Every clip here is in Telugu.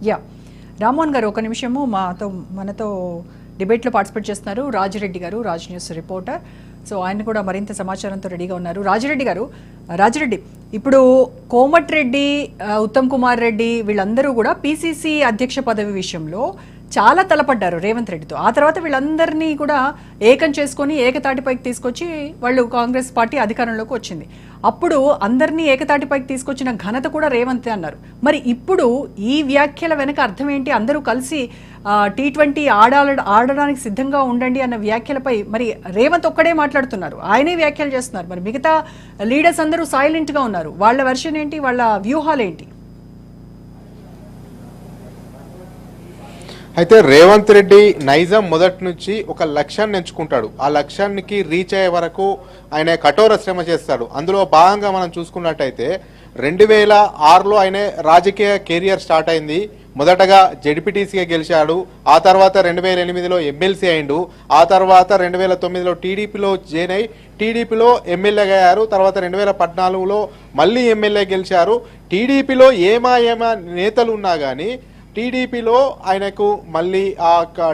యా రామ్మోహన్ గారు ఒక నిమిషము మనతో డిబేట్లో పార్టిసిపేట్ చేస్తున్నారు రాజిరెడ్డి గారు, రాజ్ న్యూస్ రిపోర్టర్. సో ఆయన కూడా మరింత సమాచారంతో రెడీగా ఉన్నారు. రాజిరెడ్డి ఇప్పుడు కోమటిరెడ్డి, ఉత్తమ్ కుమార్ రెడ్డి వీళ్ళందరూ కూడా పీసీసీ అధ్యక్ష పదవి విషయంలో చాలా తలపడ్డారు రేవంత్ రెడ్డితో. ఆ తర్వాత వీళ్ళందరినీ కూడా ఏకం చేసుకొని ఏకతాటిపైకి తీసుకొచ్చి వాళ్ళు కాంగ్రెస్ పార్టీ అధికారంలోకి వచ్చింది. అప్పుడు అందరినీ ఏకతాటిపైకి తీసుకొచ్చిన ఘనత కూడా రేవంతే అన్నారు. మరి ఇప్పుడు ఈ వ్యాఖ్యల వెనక అర్థం ఏంటి? అందరూ కలిసి T20 ఆడడానికి సిద్ధంగా ఉండండి అన్న వ్యాఖ్యలపై మరి రేవంత్ ఒక్కడే మాట్లాడుతున్నారు, ఆయనే వ్యాఖ్యలు చేస్తున్నారు. మరి మిగతా లీడర్స్ అందరూ సైలెంట్గా ఉన్నారు. వాళ్ళ వెర్షన్ ఏంటి, వాళ్ళ వ్యూహాలు ఏంటి? అయితే రేవంత్ రెడ్డి నైజాం మొదటి నుంచి ఒక లక్ష్యాన్ని ఎంచుకుంటాడు. ఆ లక్ష్యానికి రీచ్ అయ్యే వరకు ఆయన కఠోర శ్రమ చేస్తాడు. అందులో భాగంగా మనం చూసుకున్నట్టయితే 2006లో ఆయన రాజకీయ కెరియర్ స్టార్ట్ అయింది. మొదటగా జెడ్పీటీసీగా గెలిచాడు. ఆ తర్వాత 2008లో ఎమ్మెల్సీ అయిండు. ఆ తర్వాత 2009లో టీడీపీలో జాయిన్ అయి టీడీపీలో ఎమ్మెల్యేగా అయ్యారు. తర్వాత 2014లో మళ్ళీ ఎమ్మెల్యే గెలిచారు. టీడీపీలో ఏమా నేతలు ఉన్నా కానీ టీడీపీలో ఆయనకు మళ్ళీ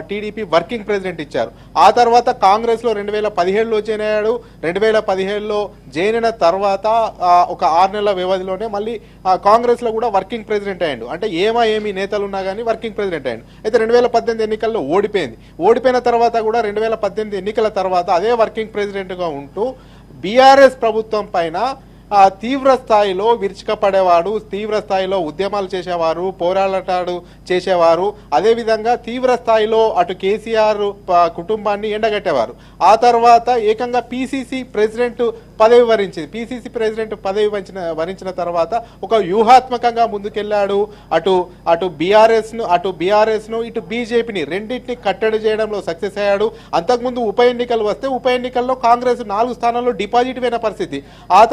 టీడీపీ వర్కింగ్ ప్రెసిడెంట్ ఇచ్చారు. ఆ తర్వాత కాంగ్రెస్లో 2017లో జాయిన్ అయ్యాడు. 2017లో జాయిన్ అయిన తర్వాత ఒక 6 నెలల వ్యవధిలోనే మళ్ళీ కాంగ్రెస్లో కూడా వర్కింగ్ ప్రెసిడెంట్ అయ్యాడు. అంటే ఏమి నేతలు ఉన్నా కానీ వర్కింగ్ ప్రెసిడెంట్ అయ్యాడు. అయితే 2018 ఎన్నికల్లో ఓడిపోయిన తర్వాత కూడా 2018 ఎన్నికల తర్వాత అదే వర్కింగ్ ప్రెసిడెంట్గా ఉంటూ బీఆర్ఎస్ ప్రభుత్వం పైన తీవ్ర స్థాయిలో విరుచుకపడేవాడు, తీవ్ర స్థాయిలో ఉద్యమాలు చేసేవారు, పోరాటాలు చేసేవారు. అదేవిధంగా తీవ్ర స్థాయిలో అటు కేసీఆర్ కుటుంబాన్ని ఎండగట్టేవారు. ఆ తర్వాత ఏకంగా పీసీసీ ప్రెసిడెంట్ పదవి వరించింది. పీసీసీ ప్రెసిడెంట్ పదవి వరించిన తర్వాత ఒక వ్యూహాత్మకంగా ముందుకెళ్లాడు. అటు బీఆర్ఎస్ను ఇటు బీజేపీని రెండింటిని కట్టడి చేయడంలో సక్సెస్ అయ్యాడు. అంతకుముందు ఉప ఎన్నికలు వస్తే ఉప ఎన్నికల్లో కాంగ్రెస్ 4 స్థానాల్లో డిపాజిట్ అయిన పరిస్థితి. ఆ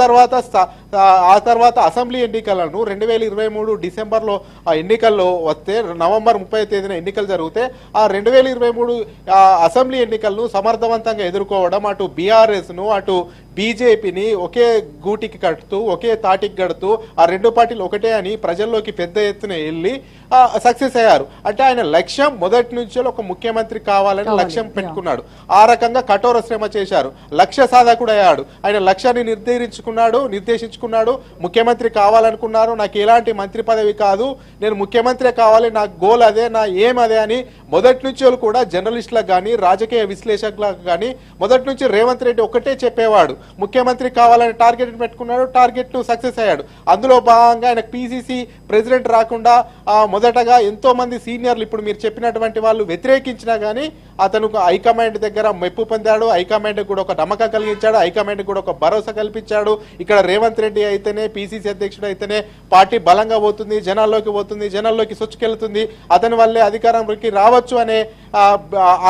తర్వాత అసెంబ్లీ ఎన్నికలను 2023 డిసెంబర్లో ఎన్నికల్లో వస్తే నవంబర్ 30వ తేదీన ఎన్నికలు జరిగితే ఆ 2023 అసెంబ్లీ ఎన్నికలను సమర్థవంతంగా ఎదుర్కోవడం, అటు బీఆర్ఎస్ను అటు బీజేపీని ఒకే గూటికి కడుతూ ఒకే తాటికి కడుతూ ఆ 2 పార్టీలు ఒకటే అని ప్రజల్లోకి పెద్ద ఎత్తున వెళ్ళి సక్సెస్ అయ్యారు. అంటే ఆయన లక్ష్యం మొదటి నుంచి ఒక ముఖ్యమంత్రి కావాలని లక్ష్యం పెట్టుకున్నాడు. ఆ రకంగా కఠోర శ్రమ చేశారు. లక్ష్య సాధకుడు అయ్యాడు. ఆయన లక్ష్యాన్ని నిర్దేశించుకున్నాడు. ముఖ్యమంత్రి కావాలనుకున్నారు. నాకు ఎలాంటి మంత్రి పదవి కాదు, నేను ముఖ్యమంత్రి కావాలి, నా గోల్ అదే, నా ఏం అదే అని మొదటి నుంచి కూడా జర్నలిస్టులకు కానీ రాజకీయ విశ్లేషకులకు కానీ మొదటి నుంచి రేవంత్ రెడ్డి ఒకటే చెప్పేవాడు, ముఖ్యమంత్రి కావాలని టార్గెట్ పెట్టుకున్నాడు. టార్గెట్ సక్సెస్ అయ్యాడు. అందులో భాగంగా ఆయన పీసీసీ ప్రెసిడెంట్ రాకుండా మొదటగా ఎంతో మంది సీనియర్లు ఇప్పుడు మీరు చెప్పినటువంటి వాళ్ళు వ్యతిరేకించినా కానీ అతను హైకమాండ్ దగ్గర మెప్పు పొందాడు. హైకమాండ్ కూడా ఒక నమ్మకం కలిగించాడు. హైకమాండ్ కూడా ఒక భరోసా కల్పించాడు. ఇక్కడ రేవంత్ రెడ్డి అయితేనే, పీసీసీ అధ్యక్షుడు అయితేనే పార్టీ బలంగా పోతుంది, జనాల్లోకి సొచ్చుకెళ్తుంది, అతని వల్లే అధికారంలోకి రావచ్చు అనే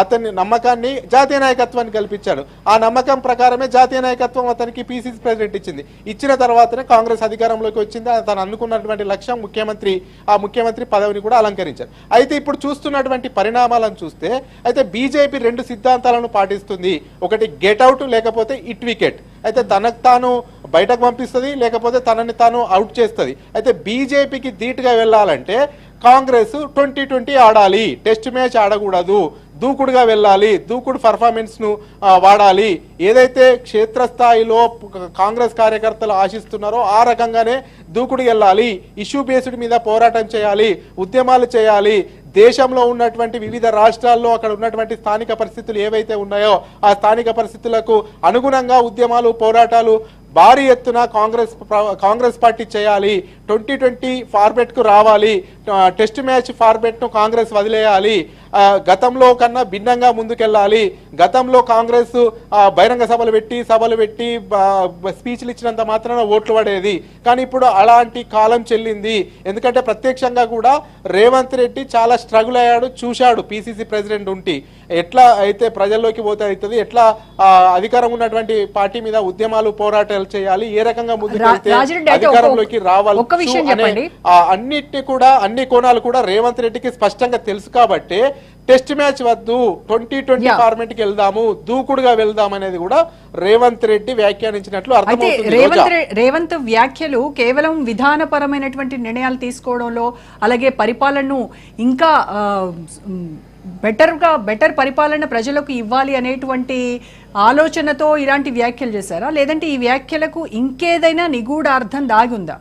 అతని నమ్మకాన్ని జాతీయ నాయకత్వాన్ని కల్పించాడు. ఆ నమ్మకం ప్రకారమే జాతీయ నాయకత్వం అతనికి పీసీసీ ప్రెసిడెంట్ ఇచ్చిన తర్వాతనే కాంగ్రెస్ అధికారంలోకి వచ్చింది. తను అనుకున్నటువంటి లక్ష్యం ముఖ్యమంత్రి పదవిని కూడా అలంకరించారు. అయితే ఇప్పుడు చూస్తున్నటువంటి పరిణామాలను చూస్తే అయితే బీజేపీ 2 సిద్ధాంతాలను పాటిస్తుంది. ఒకటి గెట్ అవుట్, లేకపోతే ఇట్ వికెట్. అయితే తనకు తాను బయటకు పంపిస్తుంది, లేకపోతే తనని తాను అవుట్ చేస్తుంది. అయితే బీజేపీకి ధీటుగా వెళ్ళాలంటే కాంగ్రెస్ 2020 ఆడాలి, టెస్ట్ మ్యాచ్ ఆడకూడదు, దూకుడుగా వెళ్ళాలి, దూకుడు పర్ఫార్మెన్స్ ను వాడాలి. ఏదైతే క్షేత్రస్థాయిలో కాంగ్రెస్ కార్యకర్తలు ఆశిస్తున్నారో ఆ రకంగానే దూకుడు వెళ్ళాలి. ఇష్యూ బేస్డ్ మీద పోరాటం చేయాలి, ఉద్యమాలు చేయాలి. దేశంలో ఉన్నటువంటి వివిధ రాష్ట్రాల్లో అక్కడ ఉన్నటువంటి స్థానిక పరిస్థితులు ఏవైతే ఉన్నాయో ఆ స్థానిక పరిస్థితులకు అనుగుణంగా ఉద్యమాలు, పోరాటాలు భారీ ఎత్తున కాంగ్రెస్ పార్టీ చేయాలి. 2020 ఫార్మేట్ కు రావాలి. టెస్ట్ మ్యాచ్ ఫార్మేట్ ను కాంగ్రెస్ వదిలేయాలి. గతంలో కన్నా భిన్నంగా ముందుకెళ్ళాలి. గతంలో కాంగ్రెస్ బహిరంగ సభలు పెట్టి స్పీచ్లు ఇచ్చినంత మాత్రాన ఓట్లు పడేది. కానీ ఇప్పుడు అలాంటి కాలం చెల్లింది. ఎందుకంటే ప్రత్యక్షంగా కూడా రేవంత్ రెడ్డి చాలా స్ట్రగుల్ అయ్యాడు, చూశాడు. పీసీసీ ప్రెసిడెంట్ ఉండి ఎట్లా అయితే ప్రజల్లోకి పోతే అవుతుంది, ఎట్లా అధికారం ఉన్నటువంటి పార్టీ మీద ఉద్యమాలు, పోరాటాలు చేయాలి, ఏ రకంగా ముందుకెళ్తే అధికారంలోకి రావాలి అన్ని కోణాలు కూడా రేవంత్ రెడ్డికి స్పష్టంగా తెలుసు. కాబట్టి టెస్ట్ మ్యాచ్ వద్దు, 2020 ఫార్మేట్ కి వెళ్దాము, దూకుడుగా వెళ్దాం అనేది కూడా రేవంత్ రెడ్డి వ్యాఖ్యానించినట్లు అర్థమవుతుంది. రేవంత్ వ్యాఖ్యలు కేవలం విధానపరమైనటువంటి నిర్ణయాలు తీసుకోవడంలో, అలాగే పరిపాలనను ఇంకా బెటర్ పరిపాలన ప్రజలకు ఇవ్వాలి అనేటువంటి ఆలోచనతో ఇలాంటి వ్యాఖ్యలు చేశారా, లేదంటే ఈ వ్యాఖ్యలకు ఇంకేదైనా నిగూఢ అర్థం దాగి ఉందా?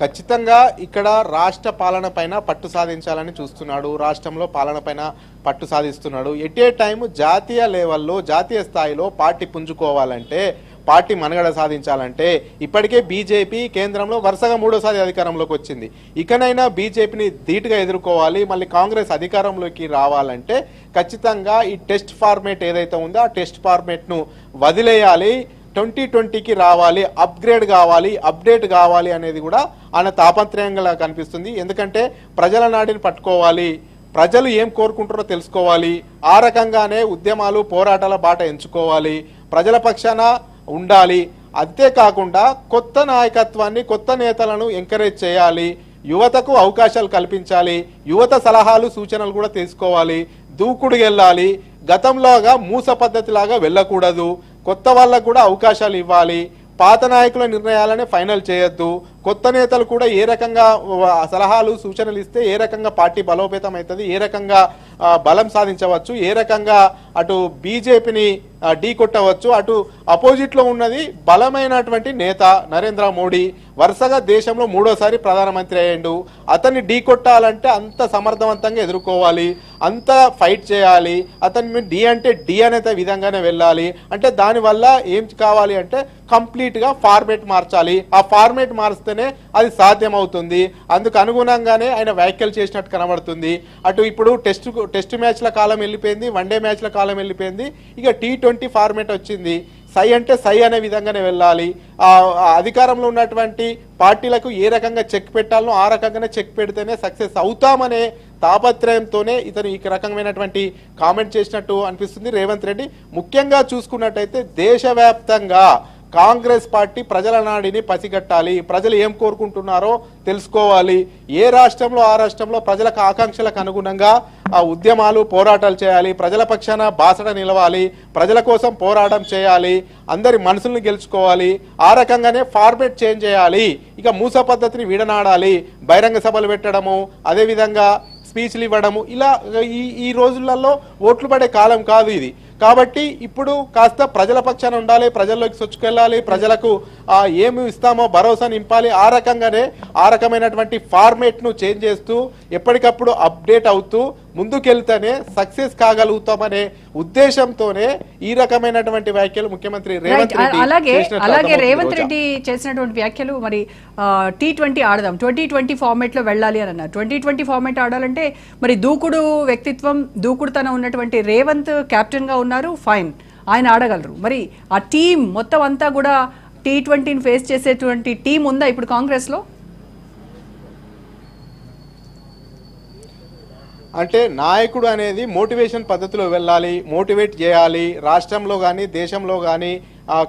ఖచ్చితంగా ఇక్కడ రాష్ట్ర పాలన పైన పట్టు సాధించాలని చూస్తున్నాడు, రాష్ట్రంలో పాలన పైన పట్టు సాధిస్తున్నాడు. ఎట్ ఏ టైం జాతీయ లెవెల్లో, జాతీయ స్థాయిలో పార్టీ పుంజుకోవాలంటే, పార్టీ మనుగడ సాధించాలంటే, ఇప్పటికే బీజేపీ కేంద్రంలో వరుసగా 3వసారి అధికారంలోకి వచ్చింది. ఇకనైనా బీజేపీని ధీటుగా ఎదుర్కోవాలి, మళ్ళీ కాంగ్రెస్ అధికారంలోకి రావాలంటే ఖచ్చితంగా ఈ టెస్ట్ ఫార్మేట్ ఏదైతే ఉందో ఆ టెస్ట్ ఫార్మేట్ను వదిలేయాలి, 2020కి రావాలి, అప్గ్రేడ్ కావాలి, అప్డేట్ కావాలి అనేది కూడా ఆయన తాపత్రయంగా కనిపిస్తుంది. ఎందుకంటే ప్రజల నాడిని పట్టుకోవాలి, ప్రజలు ఏం కోరుకుంటారో తెలుసుకోవాలి, ఆ రకంగానే ఉద్యమాలు పోరాటాల బాట ఎంచుకోవాలి, ప్రజల పక్షాన ఉండాలి. అంతేకాకుండా కొత్త నాయకత్వాన్ని, కొత్త నేతలను ఎంకరేజ్ చేయాలి, యువతకు అవకాశాలు కల్పించాలి, యువత సలహాలు సూచనలు కూడా తీసుకోవాలి, దూకుడుగా వెళ్ళాలి, గతంలోగా మూస పద్ధతిలాగా వెళ్ళకూడదు, కొత్త వాళ్ళకు కూడా అవకాశాలు ఇవ్వాలి, పాత నాయకుల నిర్ణయాలనే ఫైనల్ చేయొద్దు, కొత్త నేతలు కూడా ఏ రకంగా సలహాలు సూచనలు ఇస్తే ఏ రకంగా పార్టీ బలోపేతం అవుతుంది, ఏ రకంగా బలం సాధించవచ్చు, ఏ రకంగా అటు బీజేపీని ఢీ కొట్టవచ్చు, అటు అపోజిట్లో ఉన్నది బలమైనటువంటి నేత నరేంద్ర మోడీ, వరుసగా దేశంలో 3వసారి ప్రధానమంత్రి అయ్యిండు, అతన్ని ఢీ కొట్టాలంటే అంత సమర్థవంతంగా ఎదుర్కోవాలి, అంత ఫైట్ చేయాలి, అతన్ని డి అంటే డి అనే విధంగానే వెళ్ళాలి. అంటే దానివల్ల ఏం కావాలి అంటే కంప్లీట్గా ఫార్మేట్ మార్చాలి, ఆ ఫార్మేట్ మారిస్తేనే అది సాధ్యమవుతుంది. అందుకు అనుగుణంగానే ఆయన వ్యాఖ్యలు చేసినట్టు కనబడుతుంది. అటు ఇప్పుడు టెస్ట్ మ్యాచ్ల కాలం వెళ్ళిపోయింది, వన్డే మ్యాచ్ల కాలం వెళ్ళిపోయింది, ఇక T20 ఫార్మేట్ వచ్చింది. సై అంటే సై అనే విధంగానే వెళ్ళాలి. అధికారంలో ఉన్నటువంటి పార్టీలకు ఏ రకంగా చెక్ పెట్టాలనో ఆ రకంగానే చెక్ పెడితేనే సక్సెస్ అవుతామనే తాపత్రయంతోనే ఇతను ఈ రకమైనటువంటి కామెంట్ చేసినట్టు అనిపిస్తుంది రేవంత్ రెడ్డి. ముఖ్యంగా చూసుకున్నట్టయితే దేశవ్యాప్తంగా కాంగ్రెస్ పార్టీ ప్రజల నాడిని పసిగట్టాలి, ప్రజలు ఏం కోరుకుంటున్నారో తెలుసుకోవాలి, ఏ రాష్ట్రంలో ఆ రాష్ట్రంలో ప్రజలకు ఆకాంక్షలకు అనుగుణంగా ఆ ఉద్యమాలు పోరాటాలు చేయాలి, ప్రజల పక్షాన బాసట నిలవాలి, ప్రజల కోసం పోరాటం చేయాలి, అందరి మనసులను గెలుచుకోవాలి, ఆ రకంగానే ఫార్మేట్ చేంజ్ చేయాలి, ఇక మూస పద్ధతిని విడనాడాలి, బహిరంగ సభలు పెట్టడము, అదేవిధంగా స్పీచ్లు ఇవ్వడము, ఇలా ఈ రోజులలో ఓట్లు పడే కాలం కాదు ఇది. కాబట్టి ఇప్పుడు కాస్త ప్రజల పక్షాన ఉండాలి, ప్రజల్లోకి చొచ్చుకెళ్ళాలి, ప్రజలకు ఏమి ఇస్తామో భరోసా నింపాలి, ఆ రకంగానే ఆ రకమైనటువంటి ఫార్మేట్ను చేంజ్ చేస్తూ ఎప్పటికప్పుడు అప్డేట్ అవుతూ ముందుకెళ్తేనే సక్సెస్ కాగలుగుతామనే ఉద్దేశంతోనే ఈ రకమైనటువంటి వ్యాఖ్యలు ముఖ్యమంత్రి రేవంత్ రెడ్డి. అలాగే రేవంత్ రెడ్డి చేసినటువంటి వ్యాఖ్యలు మరి T20 ఆడదాం, 2020 ఫార్మేట్ లో వెళ్ళాలి అని అన్నారు. 2020 ఫార్మేట్ ఆడాలంటే మరి దూకుడు వ్యక్తిత్వం, దూకుడుతనం ఉన్నటువంటి రేవంత్ కెప్టెన్ గా ఉన్నారు, ఫైన్, ఆయన ఆడగలరు. మరి ఆ టీం మొత్తం అంతా కూడా T20ని ఫేస్ చేసేటువంటి టీం ఉందా ఇప్పుడు కాంగ్రెస్ లో? అంటే నాయకుడు అనేది మోటివేషన్ పద్ధతిలో వెళ్ళాలి, మోటివేట్ చేయాలి. రాష్ట్రంలో కానీ దేశంలో కానీ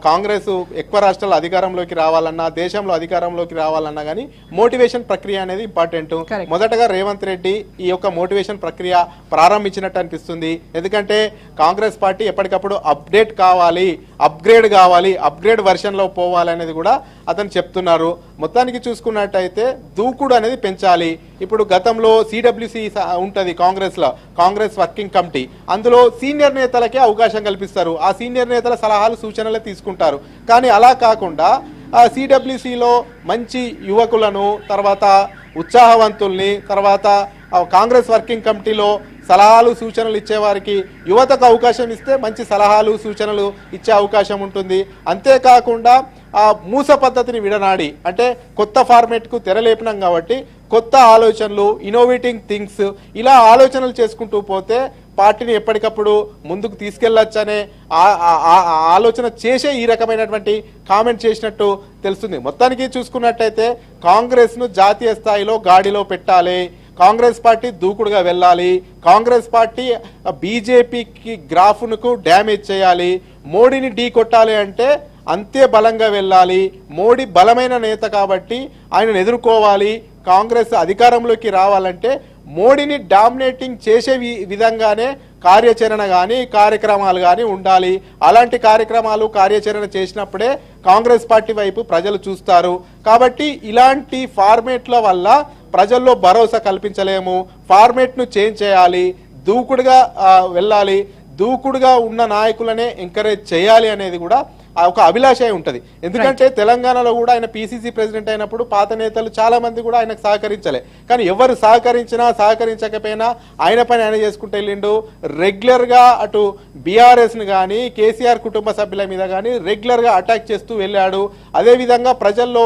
కాంగ్రెస్ ఎక్కువ రాష్ట్రాలు అధికారంలోకి రావాలన్నా, దేశంలో అధికారంలోకి రావాలన్నా కానీ మోటివేషన్ ప్రక్రియ అనేది ఇంపార్టెంట్. మొదటగా రేవంత్ రెడ్డి ఈ యొక్క మోటివేషన్ ప్రక్రియ ప్రారంభించినట్టు అనిపిస్తుంది. ఎందుకంటే కాంగ్రెస్ పార్టీ ఎప్పటికప్పుడు అప్డేట్ కావాలి, అప్గ్రేడ్ కావాలి, అప్గ్రేడ్ వెర్షన్లో పోవాలనేది కూడా అతను చెప్తున్నారు. మొత్తానికి చూసుకున్నట్టయితే దూకుడు అనేది పెంచాలి. ఇప్పుడు గతంలో CWC ఉంటుంది కాంగ్రెస్లో, కాంగ్రెస్ వర్కింగ్ కమిటీ, అందులో సీనియర్ నేతలకే అవకాశం కల్పిస్తారు, ఆ సీనియర్ నేతల సలహాలు సూచనలు తీసుకుంటారు. కానీ అలా కాకుండా CWCలో మంచి యువకులను, తర్వాత ఉత్సాహవంతుల్ని, తర్వాత కాంగ్రెస్ వర్కింగ్ కమిటీలో సలహాలు సూచనలు ఇచ్చేవారికి యువతకు అవకాశం ఇస్తే మంచి సలహాలు సూచనలు ఇచ్చే అవకాశం ఉంటుంది. అంతేకాకుండా మూస పద్ధతిని విడనాడి, అంటే కొత్త ఫార్మేట్కు తెరలేపినాం కాబట్టి కొత్త ఆలోచనలు, ఇన్నోవేటింగ్ థింగ్స్, ఇలా ఆలోచనలు చేసుకుంటూ పోతే పార్టీని ఎప్పటికప్పుడు ముందుకు తీసుకెళ్లొచ్చనే ఆలోచన చేసే ఈ రకమైనటువంటి కామెంట్ చేసినట్టు తెలుస్తుంది. మొత్తానికి చూసుకున్నట్టయితే కాంగ్రెస్ను జాతీయ స్థాయిలో గాడిలో పెట్టాలి, కాంగ్రెస్ పార్టీ దూకుడుగా వెళ్ళాలి, కాంగ్రెస్ పార్టీ బీజేపీకి గ్రాఫ్ను డ్యామేజ్ చేయాలి, మోడీని ఢీ కొట్టాలి అంటే అంతే బలంగా వెళ్ళాలి. మోడీ బలమైన నేత కాబట్టి ఆయనను ఎదుర్కోవాలి, కాంగ్రెస్ అధికారంలోకి రావాలంటే మోడీని డామినేటింగ్ చేసే విధంగానే కార్యాచరణ కానీ కార్యక్రమాలు కానీ ఉండాలి. అలాంటి కార్యక్రమాలు కార్యాచరణ చేసినప్పుడే కాంగ్రెస్ పార్టీ వైపు ప్రజలు చూస్తారు. కాబట్టి ఇలాంటి ఫార్మేట్ల వల్ల ప్రజల్లో భరోసా కల్పించలేము. ఫార్మేట్ను చేంజ్ చేయాలి, దూకుడుగా వెళ్ళాలి, దూకుడుగా ఉన్న నాయకులనే ఎంకరేజ్ చేయాలి అనేది కూడా ఒక అభిలాష ఉంటుంది. ఎందుకంటే తెలంగాణలో కూడా ఆయన పిసిసి ప్రెసిడెంట్ అయినప్పుడు పాత నేతలు చాలా మంది కూడా ఆయనకు సహకరించలే. కానీ ఎవరు సహకరించినా సహకరించకపోయినా ఆయన పని ఆయన చేసుకుంటూ వెళ్ళిండు. రెగ్యులర్గా అటు బీఆర్ఎస్ని కానీ కేసీఆర్ కుటుంబ సభ్యుల మీద కానీ రెగ్యులర్గా అటాక్ చేస్తూ వెళ్ళాడు. అదేవిధంగా ప్రజల్లో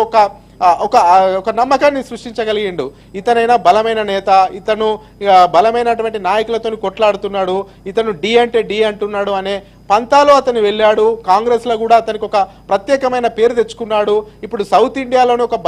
ఒక నమ్మకాన్ని సృష్టించగలిగిండు. ఇతనైనా బలమైన నేత, ఇతను బలమైనటువంటి నాయకులతో కొట్లాడుతున్నాడు, ఇతను డి అంటే డి అంటున్నాడు అనే పంతాలో అతను వెళ్ళాడు. కాంగ్రెస్ లో కూడా అతనికి ఒక ప్రత్యేకమైన పేరు తెచ్చుకున్నాడు. ఇప్పుడు సౌత్ ఇండియాలోనే ఒక